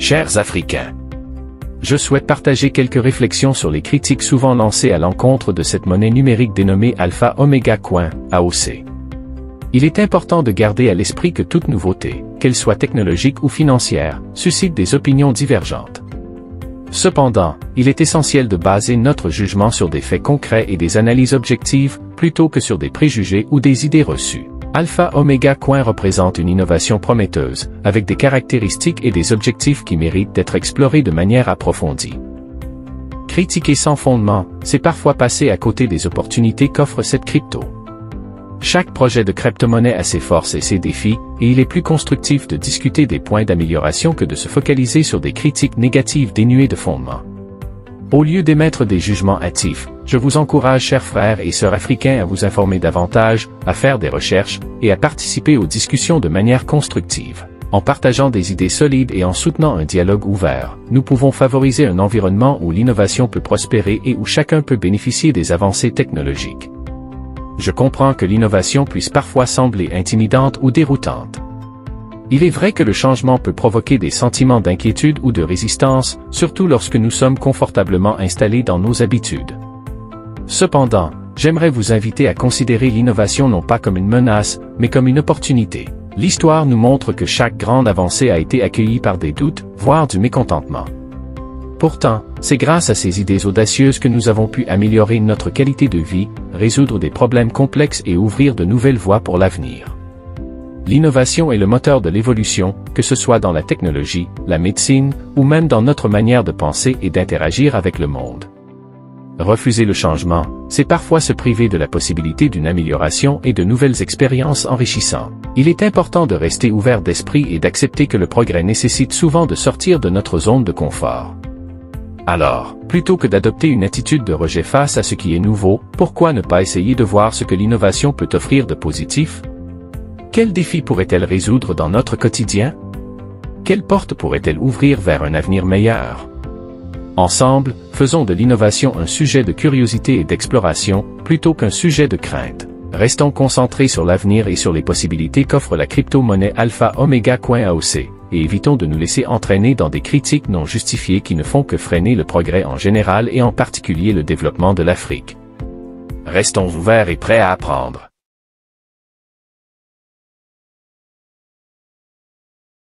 Chers Africains, je souhaite partager quelques réflexions sur les critiques souvent lancées à l'encontre de cette monnaie numérique dénommée Alpha Omega Coin, AOC. Il est important de garder à l'esprit que toute nouveauté, qu'elle soit technologique ou financière, suscite des opinions divergentes. Cependant, il est essentiel de baser notre jugement sur des faits concrets et des analyses objectives, plutôt que sur des préjugés ou des idées reçues. Alpha Omega Coin représente une innovation prometteuse, avec des caractéristiques et des objectifs qui méritent d'être explorés de manière approfondie. Critiquer sans fondement, c'est parfois passer à côté des opportunités qu'offre cette crypto. Chaque projet de crypto-monnaie a ses forces et ses défis, et il est plus constructif de discuter des points d'amélioration que de se focaliser sur des critiques négatives dénuées de fondement. Au lieu d'émettre des jugements hâtifs, je vous encourage, chers frères et sœurs africains, à vous informer davantage, à faire des recherches, et à participer aux discussions de manière constructive. En partageant des idées solides et en soutenant un dialogue ouvert, nous pouvons favoriser un environnement où l'innovation peut prospérer et où chacun peut bénéficier des avancées technologiques. Je comprends que l'innovation puisse parfois sembler intimidante ou déroutante. Il est vrai que le changement peut provoquer des sentiments d'inquiétude ou de résistance, surtout lorsque nous sommes confortablement installés dans nos habitudes. Cependant, j'aimerais vous inviter à considérer l'innovation non pas comme une menace, mais comme une opportunité. L'histoire nous montre que chaque grande avancée a été accueillie par des doutes, voire du mécontentement. Pourtant, c'est grâce à ces idées audacieuses que nous avons pu améliorer notre qualité de vie, résoudre des problèmes complexes et ouvrir de nouvelles voies pour l'avenir. L'innovation est le moteur de l'évolution, que ce soit dans la technologie, la médecine, ou même dans notre manière de penser et d'interagir avec le monde. Refuser le changement, c'est parfois se priver de la possibilité d'une amélioration et de nouvelles expériences enrichissantes. Il est important de rester ouvert d'esprit et d'accepter que le progrès nécessite souvent de sortir de notre zone de confort. Alors, plutôt que d'adopter une attitude de rejet face à ce qui est nouveau, pourquoi ne pas essayer de voir ce que l'innovation peut offrir de positif? Quels défis pourrait-elle résoudre dans notre quotidien? Quelles portes pourrait-elle ouvrir vers un avenir meilleur? Ensemble, faisons de l'innovation un sujet de curiosité et d'exploration, plutôt qu'un sujet de crainte. Restons concentrés sur l'avenir et sur les possibilités qu'offre la crypto-monnaie Alpha Omega Coin AOC, et évitons de nous laisser entraîner dans des critiques non justifiées qui ne font que freiner le progrès en général et en particulier le développement de l'Afrique. Restons ouverts et prêts à apprendre.